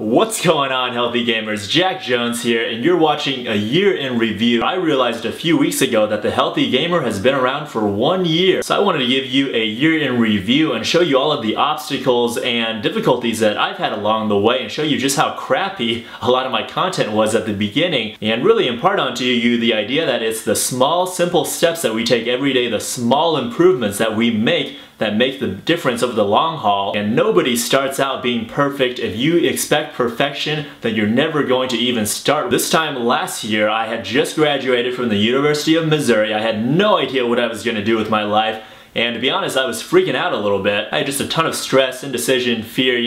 What's going on, healthy gamers? Jack Jones here, and you're watching a year in review. I realized a few weeks ago that the Healthy Gamer has been around for 1 year. So I wanted to give you a year in review and show you all of the obstacles and difficulties that I've had along the way and show you just how crappy a lot of my content was at the beginning, and really impart onto you the idea that it's the small, simple steps that we take every day, the small improvements that we make that make the difference over the long haul. And nobody starts out being perfect. If you expect perfection, then you're never going to even start. This time last year, I had just graduated from the University of Missouri. I had no idea what I was going to do with my life. And to be honest, I was freaking out a little bit. I had just a ton of stress, indecision, fear,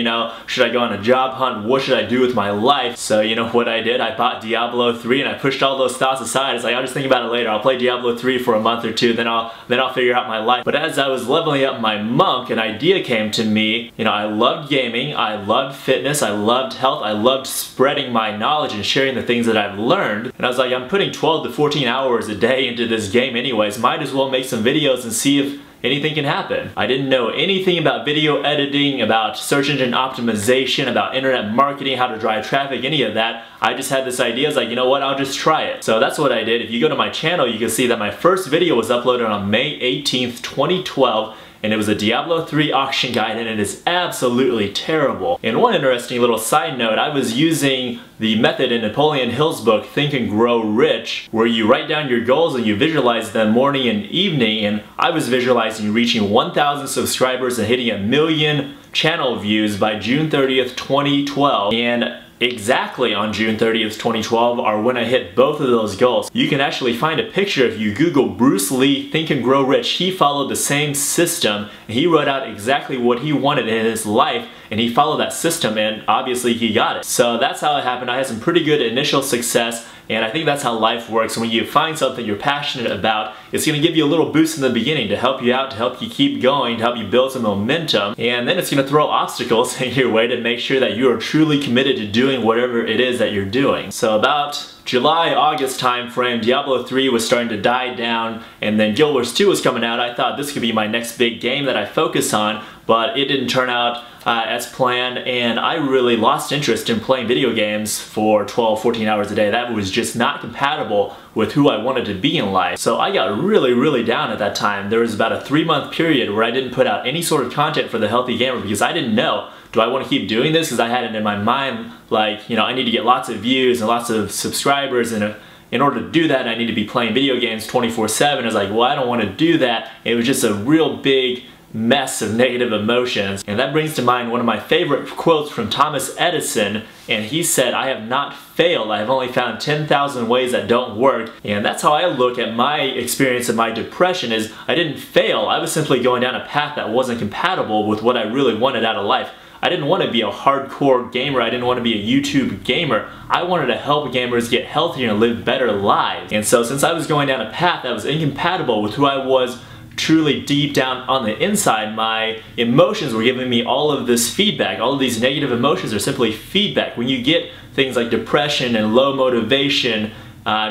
should I go on a job hunt? What should I do with my life? So you know what I did? I bought Diablo 3 and I pushed all those thoughts aside. It's like, I'll just think about it later. I'll play Diablo 3 for a month or two, then I'll figure out my life. But as I was leveling up my monk, an idea came to me. I loved gaming, I loved fitness, I loved health, I loved spreading my knowledge and sharing the things that I've learned. And I was like, I'm putting 12 to 14 hours a day into this game anyways. Might as well make some videos and see if anything can happen. I didn't know anything about video editing, about search engine optimization, about internet marketing, how to drive traffic, any of that. I just had this idea. I was like, you know what, I'll just try it. So that's what I did. If you go to my channel, you can see that my first video was uploaded on May 18th, 2012. And it was a Diablo 3 auction guide, and it is absolutely terrible. And one interesting little side note, I was using the method in Napoleon Hill's book, Think and Grow Rich, where you write down your goals and you visualize them morning and evening, and I was visualizing reaching 1,000 subscribers and hitting 1 million channel views by June 30th, 2012. And exactly on June 30th, 2012 are when I hit both of those goals. You can actually find a picture if you Google Bruce Lee Think and Grow Rich. He followed the same system, and he wrote out exactly what he wanted in his life, and he followed that system, and obviously he got it. So that's how it happened. I had some pretty good initial success, and I think that's how life works. When you find something you're passionate about, it's going to give you a little boost in the beginning to help you out, to help you keep going, to help you build some momentum, and then it's going to throw obstacles in your way to make sure that you are truly committed to doing whatever it is that you're doing. So about July, August time frame, Diablo 3 was starting to die down, and then Guild Wars 2 was coming out. I thought this could be my next big game that I focus on, but it didn't turn out as planned, and I really lost interest in playing video games for 12, 14 hours a day. That was just not compatible with who I wanted to be in life. So I got really down at that time. There was about a 3-month period where I didn't put out any sort of content for the Healthy Gamer because I didn't know, do I want to keep doing this? Because I had it in my mind like, I need to get lots of views and lots of subscribers, and in order to do that, I need to be playing video games 24/7. I was like, well, I don't want to do that. It was just a real big mess of negative emotions. And that brings to mind one of my favorite quotes from Thomas Edison, and he said, I have not failed, I have only found 10,000 ways that don't work. And that's how I look at my experience of my depression, is I didn't fail, I was simply going down a path that wasn't compatible with what I really wanted out of life. I didn't want to be a hardcore gamer, I didn't want to be a YouTube gamer. I wanted to help gamers get healthier and live better lives. And so since I was going down a path that was incompatible with who I was truly deep down on the inside, my emotions were giving me all of this feedback. All of these negative emotions are simply feedback. When you get things like depression and low motivation,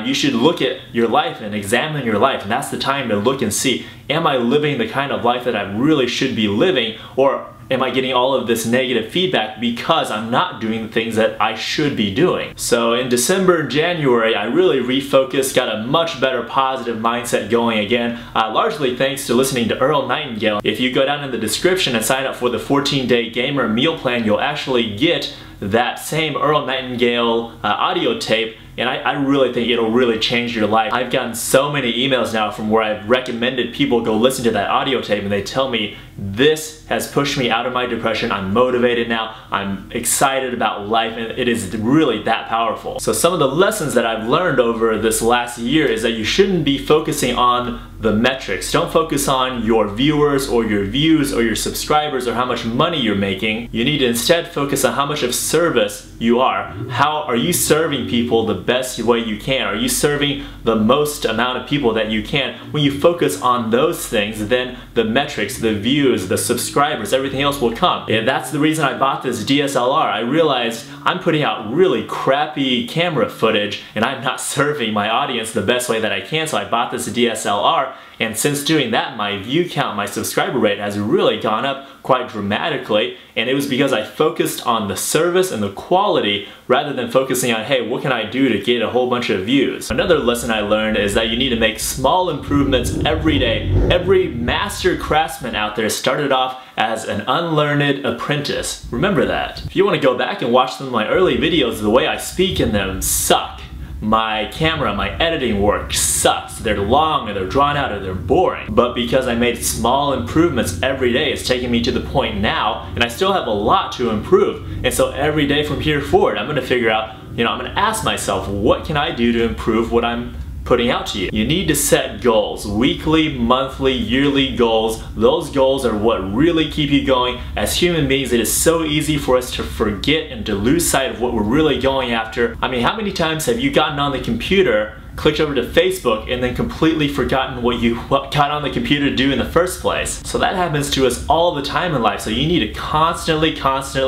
you should look at your life and examine your life, and that's the time to look and see, am I living the kind of life that I really should be living, or am I getting all of this negative feedback because I'm not doing the things that I should be doing? So in December and January, I really refocused, got a much better positive mindset going again, largely thanks to listening to Earl Nightingale. If you go down in the description and sign up for the 14-day gamer meal plan, you'll actually get that same Earl Nightingale audio tape, and I really think it'll really change your life. I've gotten so many emails now from where I've recommended people go listen to that audio tape, and they tell me, this has pushed me out of my depression, I'm motivated now, I'm excited about life, and it is really that powerful. So some of the lessons that I've learned over this last year is that you shouldn't be focusing on the metrics. Don't focus on your viewers or your views or your subscribers or how much money you're making. You need to instead focus on how much of service you are. How are you serving people the best way you can? Are you serving the most amount of people that you can? When you focus on those things, then the metrics, the views, the subscribers, everything else will come. And that's the reason I bought this DSLR. I realized I'm putting out really crappy camera footage and I'm not serving my audience the best way that I can, so I bought this DSLR, and since doing that, my view count, my subscriber rate has really gone up quite dramatically, and it was because I focused on the service and the quality rather than focusing on, hey, what can I do to get a whole bunch of views? Another lesson I learned is that you need to make small improvements every day. Every master craftsman out there started off as an unlearned apprentice. Remember that. If you want to go back and watch some of my early videos, the way I speak in them suck. My camera, my editing work sucks. They're long or they're drawn out or they're boring. But because I made small improvements every day, it's taking me to the point now, and I still have a lot to improve. And so every day from here forward, I'm gonna figure out, I'm gonna ask myself, what can I do to improve what I'm putting out to you? You need to set goals, weekly, monthly, yearly goals. Those goals are what really keep you going. As human beings, it is so easy for us to forget and to lose sight of what we're really going after. I mean, how many times have you gotten on the computer, clicked over to Facebook, and then completely forgotten what you got on the computer to do in the first place? So that happens to us all the time in life, so you need to constantly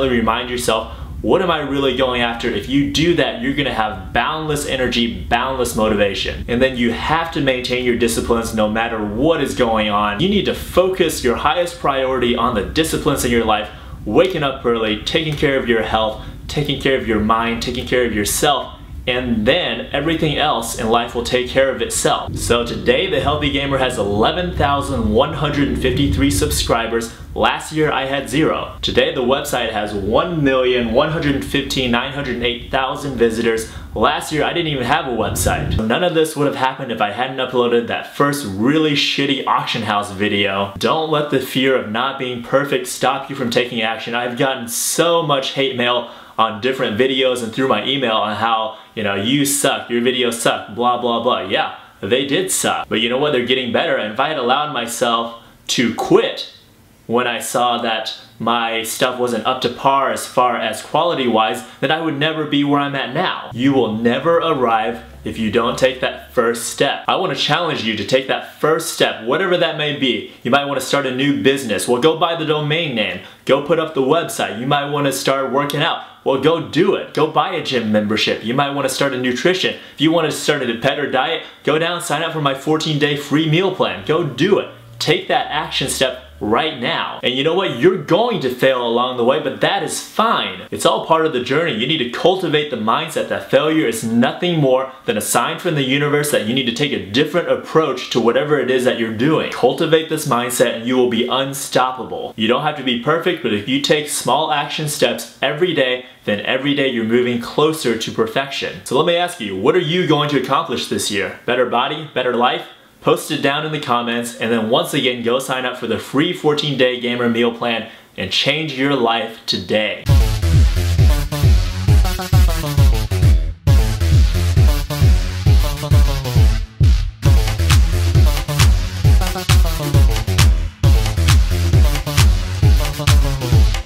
remind yourself, what am I really going after? If you do that, you're gonna have boundless energy, boundless motivation. And then you have to maintain your disciplines no matter what is going on. You need to focus your highest priority on the disciplines in your life, waking up early, taking care of your health, taking care of your mind, taking care of yourself, and then everything else in life will take care of itself. So today, The Healthy Gamer has 11,153 subscribers. Last year I had 0. Today the website has 1,115,908,000 visitors. Last year I didn't even have a website. None of this would have happened if I hadn't uploaded that first really shitty auction house video. Don't let the fear of not being perfect stop you from taking action. I've gotten so much hate mail on different videos and through my email on how, you suck, your videos suck, blah, blah, blah. Yeah, they did suck. But you know what? They're getting better. And if I had allowed myself to quit when I saw that my stuff wasn't up to par as far as quality-wise, then I would never be where I'm at now. You will never arrive if you don't take that first step. I want to challenge you to take that first step, whatever that may be. You might want to start a new business. Well, go buy the domain name. Go put up the website. You might want to start working out. Well, go do it. Go buy a gym membership. You might want to start a nutrition. If you want to start a better diet, go down and sign up for my 14-day free meal plan. Go do it. Take that action step right now. And you know what? You're going to fail along the way, but that is fine. It's all part of the journey. You need to cultivate the mindset that failure is nothing more than a sign from the universe that you need to take a different approach to whatever it is that you're doing. Cultivate this mindset and you will be unstoppable. You don't have to be perfect, but if you take small action steps every day, then every day you're moving closer to perfection. So let me ask you, what are you going to accomplish this year? Better body? Better life? Post it down in the comments, and then once again, go sign up for the free 14-day gamer meal plan and change your life today.